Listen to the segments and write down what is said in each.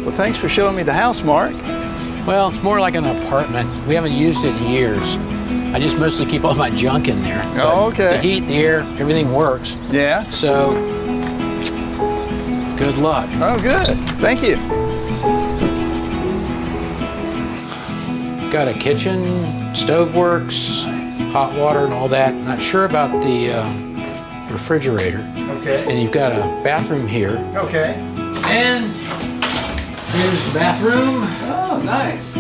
Well, thanks for showing me the house, Mark. Well, it's more like an apartment. We haven't used it in years. I just mostly keep all my junk in there. Oh, okay. The heat, the air, everything works. Yeah? So, good luck. Oh, good. Thank you. Got a kitchen, stove works, hot water and all that. Not sure about the refrigerator. Okay. And you've got a bathroom here. Okay. And here's the bathroom. Oh, nice.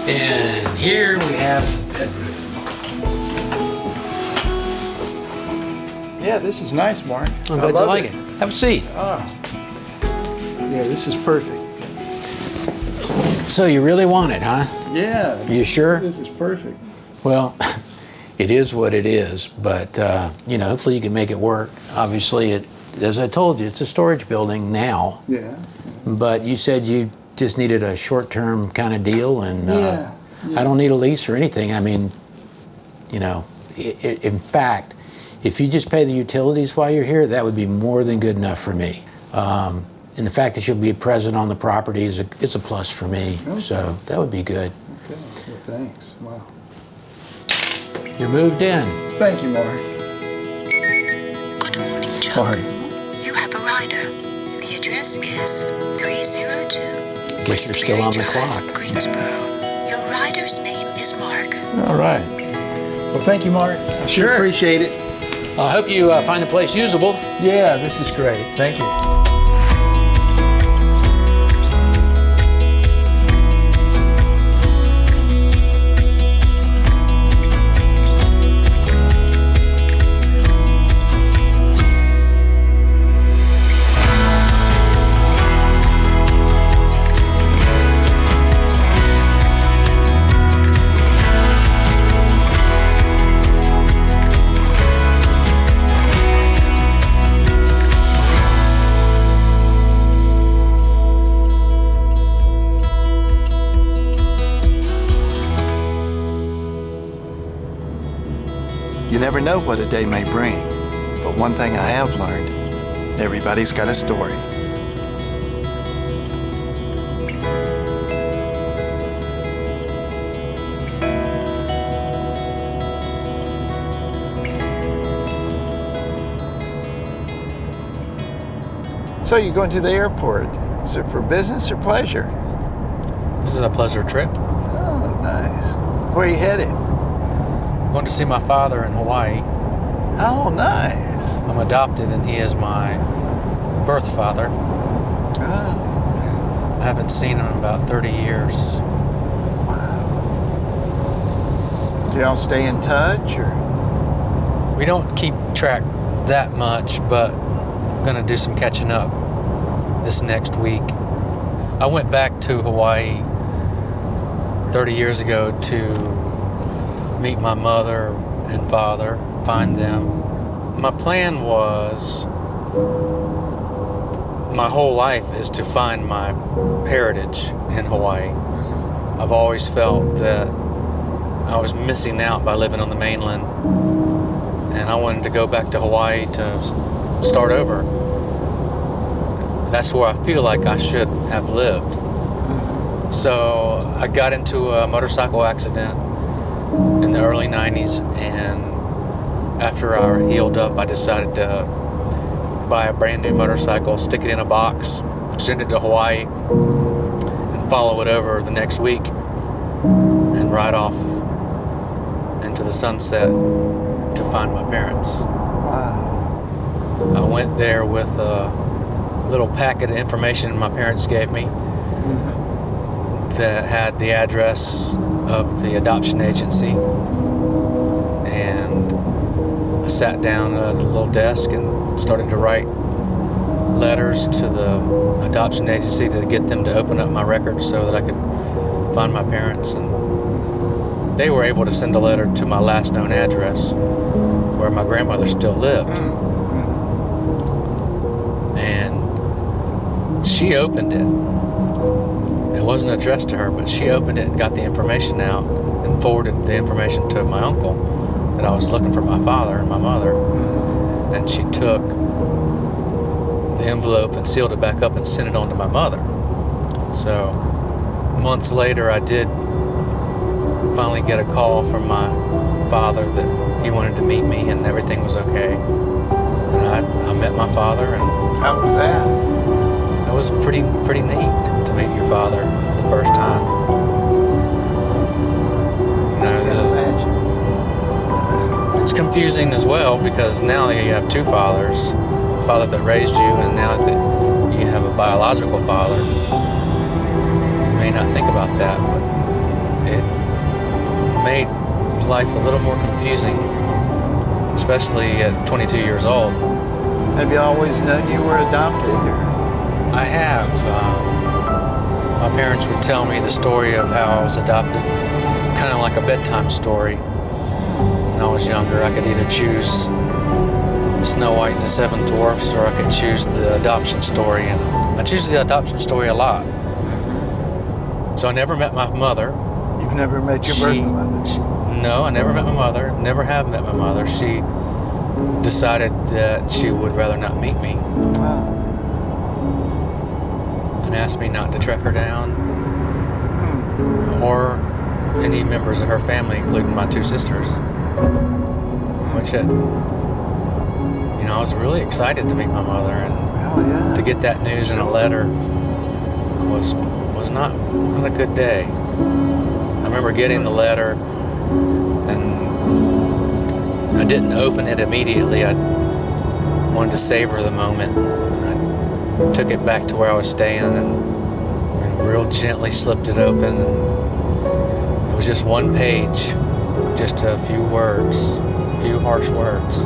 And here we have the bedroom. Yeah, this is nice, Mark. I'm glad you like it. Have a seat. Oh. Yeah, this is perfect. So you really want it, huh? Yeah. Are you sure? This is perfect. Well, it is what it is, but you know, hopefully you can make it work. Obviously, as I told you, it's a storage building now. Yeah. But you said you just needed a short-term kind of deal, and Yeah. I don't need a lease or anything. I mean, you know, in fact, if you just pay the utilities while you're here, that would be more than good enough for me. And the fact that you'll be present on the property it's a plus for me. Okay. So that would be good. Okay. Well, thanks. Wow. You're moved in. Thank you, Mark. Good morning, Chuck. Sorry. You have a rider. The address is 302 Guess you're still on the Westbury Drive, clock. Greensboro. Your rider's name is Mark. All right. Well, thank you, Mark. I sure Sure. appreciate it. I hope you find the place usable. Yeah, this is great. Thank you. You never know what a day may bring, but one thing I have learned, everybody's got a story. So you're going to the airport. Is it for business or pleasure? This is a pleasure trip. Oh, nice. Where are you headed? I'm going to see my father in Hawaii. Oh, nice. I'm adopted and he is my birth father. Oh, I haven't seen him in about 30 years. wow. Do y'all stay in touch, or? We don't keep track that much, but I'm going to do some catching up this next week. I went back to Hawaii 30 years ago to meet my mother and father, find them. My plan was, my whole life is to find my heritage in Hawaii. I've always felt that I was missing out by living on the mainland, and I wanted to go back to Hawaii to start over. That's where I feel like I should have lived. So I got into a motorcycle accident in the early 90s, and after I healed up, I decided to buy a brand new motorcycle, stick it in a box, send it to Hawaii, and follow it over the next week, and ride off into the sunset to find my parents. Wow. I went there with a little packet of information my parents gave me that had the address of the adoption agency, and I sat down at a little desk and started to write letters to the adoption agency to get them to open up my records so that I could find my parents. And they were able to send a letter to my last known address where my grandmother still lived. And she opened it. It wasn't addressed to her, but she opened it and got the information out and forwarded the information to my uncle that I was looking for my father and my mother. And she took the envelope and sealed it back up and sent it on to my mother. So months later, I did finally get a call from my father that he wanted to meet me and everything was okay. And I met my father, and How was that? it was pretty neat to meet your father the first time. You know, I can imagine. it's confusing as well because now you have two fathers, the father that raised you and now that you have a biological father. You may not think about that, but it made life a little more confusing, especially at 22 years old. Have you always known you were adopted? Or? I have. My parents would tell me the story of how I was adopted, kind of like a bedtime story. When I was younger, I could either choose Snow White and the Seven Dwarfs, or I could choose the adoption story, and I choose the adoption story a lot. So I never met my mother. You've never met your birth mother? No, I never met my mother. Never have met my mother. She decided that she would rather not meet me Oh. and asked me not to track her down or any members of her family, including my two sisters. Which, I was really excited to meet my mother, and Oh, yeah. to get that news in a letter was not a good day. I remember getting the letter, and I didn't open it immediately. I wanted to savor the moment. And I took it back to where I was staying and real gently slipped it open. And it was just one page, just a few words, a few harsh words.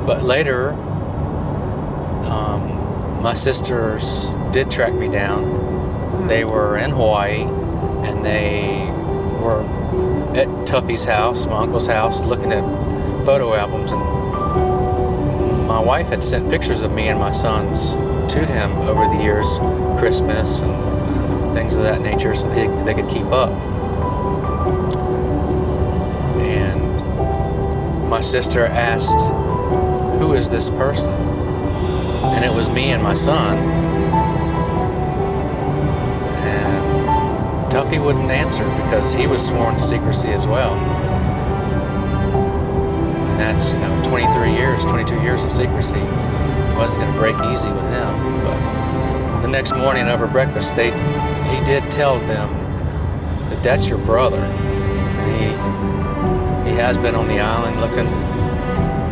But later, my sisters did track me down. They were in Hawaii, and they were at Tuffy's house, my uncle's house, looking at photo albums, and my wife had sent pictures of me and my sons to him over the years, Christmas and things of that nature, so they could keep up. And my sister asked, "Who is this person?" And it was me and my son. Tuffy wouldn't answer because he was sworn to secrecy as well. And that's, 22 years of secrecy. Wasn't going to break easy with him. But the next morning over breakfast, he did tell them that that's your brother. And he has been on the island looking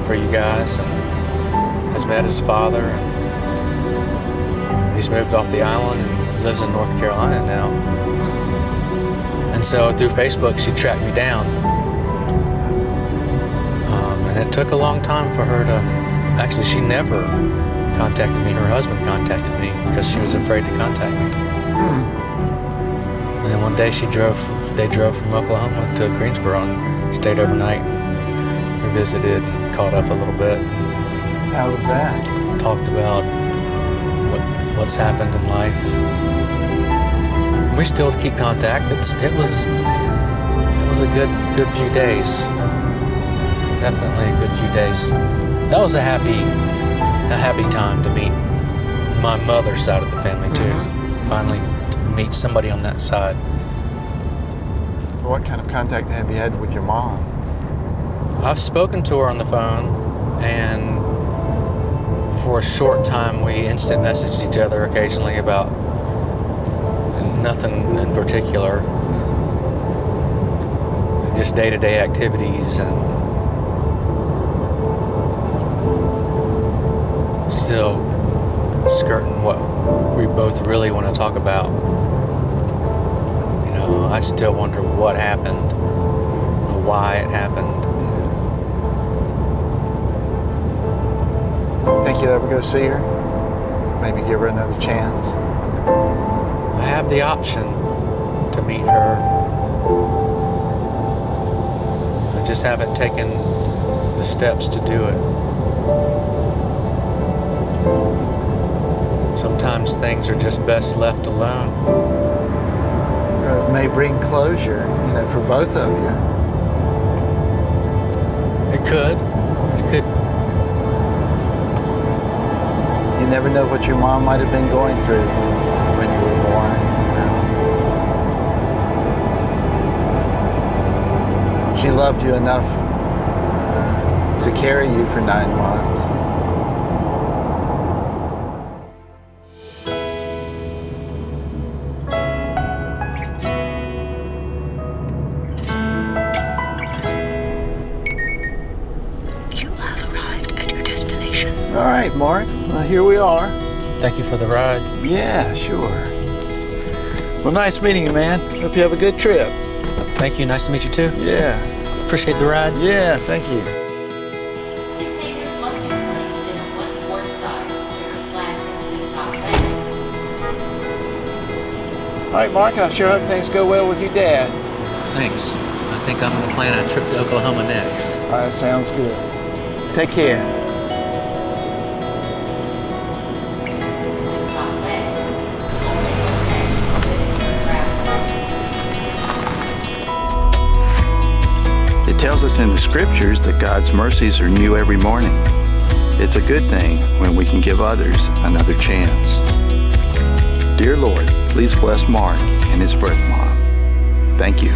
for you guys and has met his father. And he's moved off the island and lives in North Carolina now. And so through Facebook, she tracked me down. And it took a long time for her to, actually she never contacted me. Her husband contacted me because she was afraid to contact me. And then one day they drove from Oklahoma to Greensboro and stayed overnight. We visited and caught up a little bit. How was that? Talked about what's happened in life. We still keep contact. It was a good few days. Definitely a good few days. That was a happy time to meet my mother's side of the family too. Finally to meet somebody on that side. What kind of contact have you had with your mom? I've spoken to her on the phone, and for a short time we instant messaged each other occasionally about nothing in particular, just day-to-day activities, and still skirting what we both really want to talk about. I still wonder what happened, why it happened. Think you'll ever go see her? Maybe give her another chance? I have the option to meet her. I just haven't taken the steps to do it. Sometimes things are just best left alone. It may bring closure, for both of you. It could. never know what your mom might have been going through when you were born. She loved you enough to carry you for 9 months. You have arrived at your destination. All right, Mark. Well, here we are. Thank you for the ride. Yeah, sure. Well, nice meeting you, man. Hope you have a good trip. Thank you. Nice to meet you too. Yeah. Appreciate the ride. Yeah, thank you. Containers must be placed in a one-quart size clear plastic zip-top bag. All right, Mark, I sure hope things go well with your dad. Thanks. I think I'm going to plan a trip to Oklahoma next. All right, sounds good. Take care. Zip-top bag. Only contains within It tells us in the scriptures that God's mercies are new every morning. It's a good thing when we can give others another chance. Dear Lord, please bless Mark and his birth mom. Thank you.